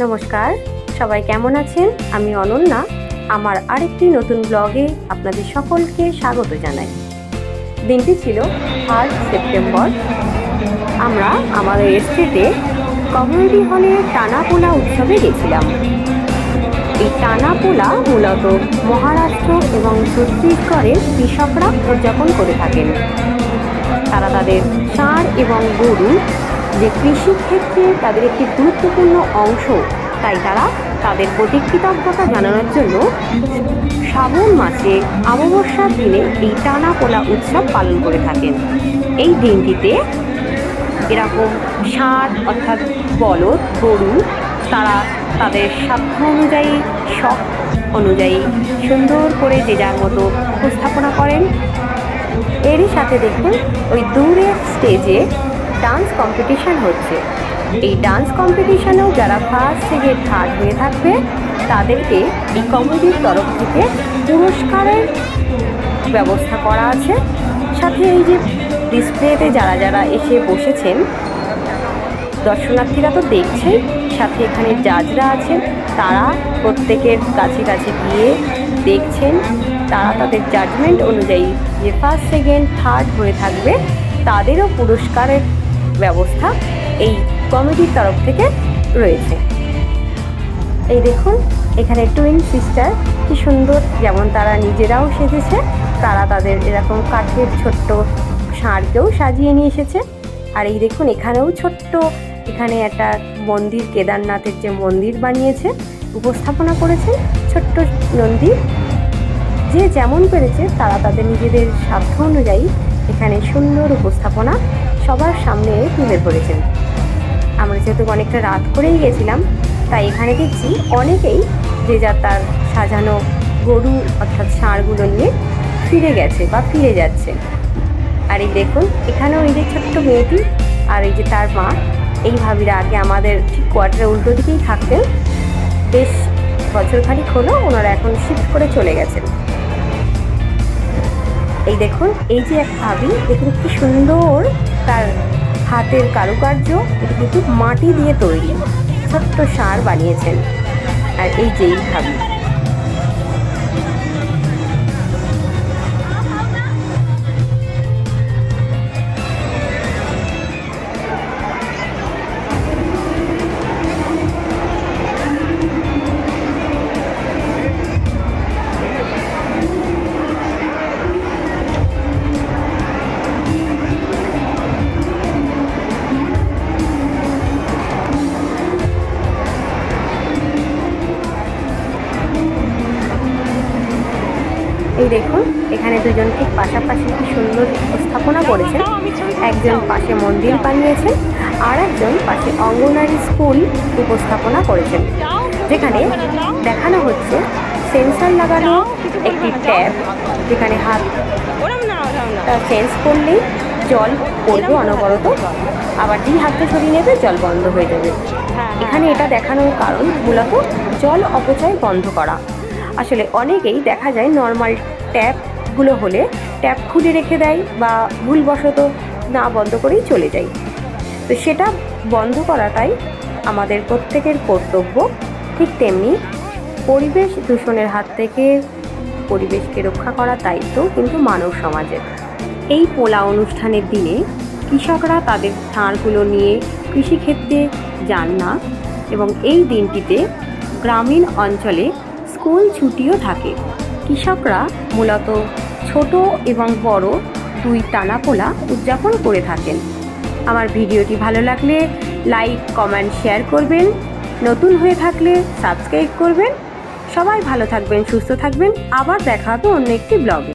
নমস্কার, সবাই কেমন আছেন? আমি অনন্যা। আমার আরেকটি নতুন ব্লগে আপনাদের সকলকে স্বাগত জানাই। দিনটি ছিল 8 সেপ্টেম্বর। আমরা আমাদের এস্টেটে কমিউনিটি হলে টানা পোলা উৎসবে গেছিলাম। এই টানা পোলা মূলত মহারাষ্ট্র এবং ছত্তিশগড়ের কৃষকরা উদযাপন করে থাকেন। তারা তাদের ষাঁড় এবং গরু যে কৃষিক্ষেত্রে তাদের একটি গুরুত্বপূর্ণ অংশ, তাই তারা তাদের প্রতি কৃতজ্ঞতা জানানোর জন্য শ্রাবণ মাসে অমাবস্যার দিনে এই টানা পোলা উৎসব পালন করে থাকেন। এই দিনটিতে এরকম ষাঁড় অর্থাৎ বলদ গরু তারা তাদের সাধ্য অনুযায়ী শখ অনুযায়ী সুন্দর করে যে যার মতো উপস্থাপনা করেন। এরই সাথে দেখুন ওই দূরে স্টেজে ডান্স কম্পিটিশান হচ্ছে। এই ডান্স কম্পিটিশানেও যারা ফার্স্ট সেকেন্ড থার্ড হয়ে থাকবে তাদেরকে এই কমিটির তরফ থেকে পুরস্কারের ব্যবস্থা করা আছে। সাথে এই যে ডিসপ্লেতে যারা যারা এসে বসেছেন, দর্শনার্থীরা তো দেখছেন, সাথে এখানে জাজরা আছেন, তারা প্রত্যেকের কাছে কাছে গিয়ে দেখছেন। তারা তাদের জাজমেন্ট অনুযায়ী যে ফার্স্ট সেকেন্ড থার্ড হয়ে থাকবে তাদেরও পুরস্কারের ব্যবস্থা এই কমিটির তরফ থেকে রয়েছে। এই দেখুন এখানে টুইন সিস্টার, কি সুন্দর, যেমন তারা নিজেরাও সেজেছে, তারা তাদের এরকম কাঠের ছোট্ট ষাঁড়কেও সাজিয়ে নিয়ে এসেছে। আর এই দেখুন এখানেও ছোট্ট, এখানে একটা মন্দির, কেদারনাথের যে মন্দির বানিয়েছে, উপস্থাপনা করেছে ছোট্ট নন্দী। যে যেমন পেরেছে তারা তাদের নিজেদের সাধ্য অনুযায়ী এখানে সুন্দর উপস্থাপনা সবার সামনে তুলে ধরেছেন। আমরা যেহেতু অনেকটা রাত করেই গেছিলাম, তাই এখানে দেখছি অনেকেই যে যার তার সাজানো গরু অর্থাৎ ষাঁড়গুলো নিয়ে ফিরে গেছে বা ফিরে যাচ্ছে। আর এই দেখুন এখানেও এই যে ছোট্ট মেয়েটি আর এই যে তার মা, এই ভাবিরা আগে আমাদের ঠিক কোয়ার্টারের উল্টো দিকেই থাকতেন। বেশ বছরখানিক হলো, ওনারা এখন শিফট করে চলে গেছেন। এই দেখুন এই যে এক ভাবি, দেখুন কি সুন্দর তার হাতের কারুকার্য, এটা কিন্তু মাটি দিয়ে তৈরি ছোট্ট ষাঁড় বানিয়েছেন। আর এই যে এই ভাবি, এই দেখুন এখানে দুজন ঠিক পাশাপাশি কি সুন্দর উপস্থাপনা করেছেন। একজন পাশে মন্দির বানিয়েছেন আর একজন পাশে অঙ্গনারী স্কুল উপস্থাপনা করেছেন, যেখানে দেখানো হচ্ছে সেন্সার লাগানো একটি ট্যাপ, যেখানে হাত চেঞ্জ করলেই জল পড়বে অনবরত, আবার যেই হাতটা সরিয়ে নেবে জল বন্ধ হয়ে যাবে। এখানে এটা দেখানোর কারণ মূলত জল অপচয় বন্ধ করা। আসলে অনেকেই দেখা যায় নর্মাল ট্যাপগুলো হলে ট্যাপ খুলে রেখে দেয় বা ভুলবশত না বন্ধ করেই চলে যায়। তো সেটা বন্ধ করাটাই আমাদের প্রত্যেকের কর্তব্য। ঠিক তেমনি পরিবেশ দূষণের হাত থেকে পরিবেশকে রক্ষা করার দায়িত্ব কিন্তু মানব সমাজের। এই পোলা অনুষ্ঠানের দিনে কৃষকরা তাদের ষাঁড়গুলো নিয়ে কৃষিক্ষেত্রে যান না, এবং এই দিনটিতে গ্রামীণ অঞ্চলে স্কুল ছুটিও থাকে। কৃষকরা মূলত ছোট এবং বড় দুই টানা পোলা উদযাপন করে থাকেন। আমার ভিডিওটি ভালো লাগলে লাইক কমেন্ট শেয়ার করবেন, নতুন হয়ে থাকলে সাবস্ক্রাইব করবেন। সবাই ভালো থাকবেন, সুস্থ থাকবেন। আবার দেখা হবে অন্য একটি ব্লগে।